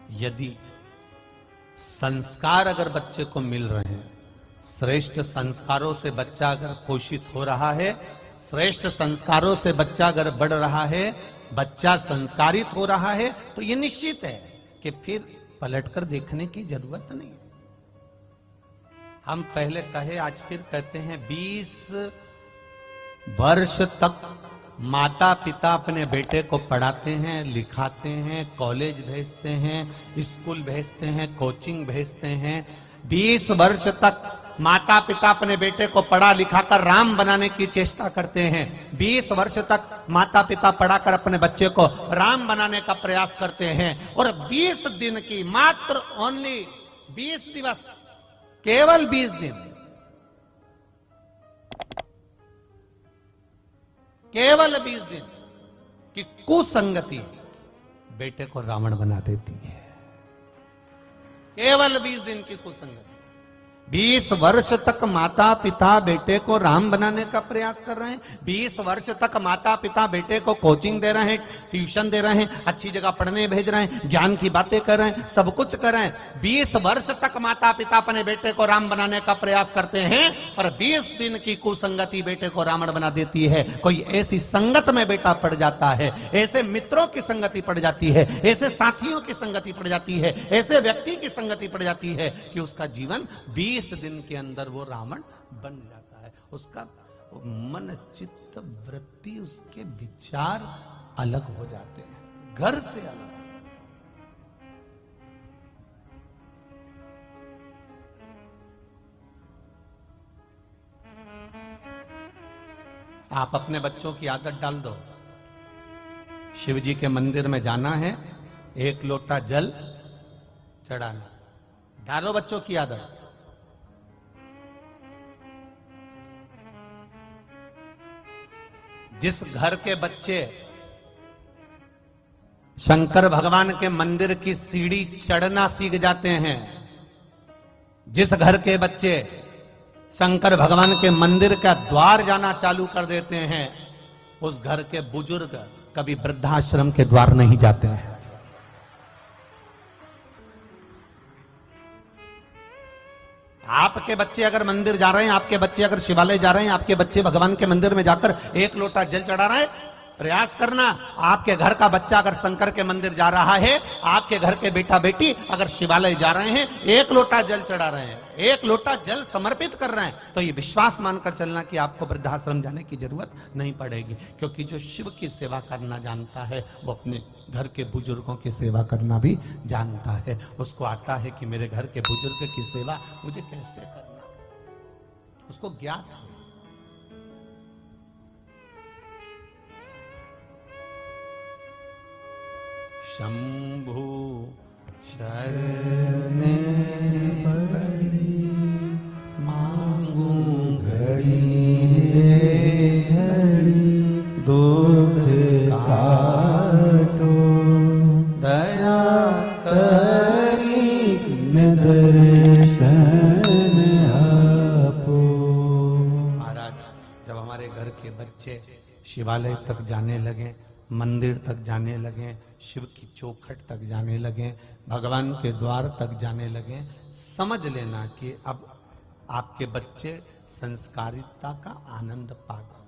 यदि संस्कार अगर बच्चे को मिल रहे हैं, श्रेष्ठ संस्कारों से बच्चा अगर पोषित हो रहा है, श्रेष्ठ संस्कारों से बच्चा अगर बढ़ रहा है, बच्चा संस्कारित हो रहा है, तो यह निश्चित है कि फिर पलटकर देखने की जरूरत नहीं। हम पहले कहे, आज फिर कहते हैं, 20 वर्ष तक माता पिता अपने बेटे को पढ़ाते हैं, लिखाते हैं, कॉलेज भेजते हैं, स्कूल भेजते हैं, कोचिंग भेजते हैं। 20 वर्ष तक माता पिता अपने बेटे को पढ़ा लिखाकर राम बनाने की चेष्टा करते हैं। 20 वर्ष तक माता पिता पढ़ाकर अपने बच्चे को राम बनाने का प्रयास करते हैं। और 20 दिन की, मात्र ओनली 20 दिवस, केवल 20 दिन, केवल 20 दिन की कुसंगति बेटे को रावण बना देती है। केवल 20 दिन की कुसंगति। 20 वर्ष तक माता पिता बेटे को राम बनाने का प्रयास कर रहे हैं। 20 वर्ष तक माता पिता बेटे को कोचिंग दे रहे हैं, ट्यूशन दे रहे हैं, अच्छी जगह पढ़ने भेज रहे हैं, ज्ञान की बातें कर रहे हैं, सब कुछ कर रहे हैं। 20 वर्ष तक माता पिता अपने बेटे को राम बनाने का प्रयास करते हैं, और 20 दिन की कुसंगति बेटे को रावण बना देती है। कोई ऐसी संगत में बेटा पड़ जाता है, ऐसे मित्रों की संगति पड़ जाती है, ऐसे साथियों की संगति पड़ जाती है, ऐसे व्यक्ति की संगति पड़ जाती है कि उसका जीवन 20 दिन के अंदर वो रावण बन जाता है। उसका मन, चित्त, वृत्ति, उसके विचार अलग हो जाते हैं, घर से अलग। आप अपने बच्चों की आदत डाल दो, शिव जी के मंदिर में जाना है, 1 लोटा जल चढ़ाना। डालो बच्चों की आदत। जिस घर के बच्चे शंकर भगवान के मंदिर की सीढ़ी चढ़ना सीख जाते हैं, जिस घर के बच्चे शंकर भगवान के मंदिर का द्वार जाना चालू कर देते हैं, उस घर के बुजुर्ग कभी वृद्धाश्रम के द्वार नहीं जाते हैं। आपके बच्चे अगर मंदिर जा रहे हैं, आपके बच्चे अगर शिवालय जा रहे हैं, आपके बच्चे भगवान के मंदिर में जाकर 1 लोटा जल चढ़ा रहे हैं, प्रयास करना। आपके घर का बच्चा अगर शंकर के मंदिर जा रहा है, आपके घर के बेटा बेटी अगर शिवालय जा रहे हैं, 1 लोटा जल चढ़ा रहे हैं, 1 लोटा जल समर्पित कर रहे हैं, तो ये विश्वास मानकर चलना कि आपको वृद्धाश्रम जाने की जरूरत नहीं पड़ेगी। क्योंकि जो शिव की सेवा करना जानता है, वो अपने घर के बुजुर्गों की सेवा करना भी जानता है। उसको आता है कि मेरे घर के बुजुर्ग की सेवा मुझे कैसे करना, उसको ज्ञात है। शंभु शरणे पड़ी, मांगू घड़ी रे घड़ी, दुख काटो दया करी, दर्शन आपो। महाराज, जब हमारे घर के बच्चे शिवालय तक जाने लगे, मंदिर तक जाने लगे, शिव की चौखट तक जाने लगे, भगवान के द्वार तक जाने लगे, समझ लेना कि अब आपके बच्चे संस्कारिता का आनंद पा गए।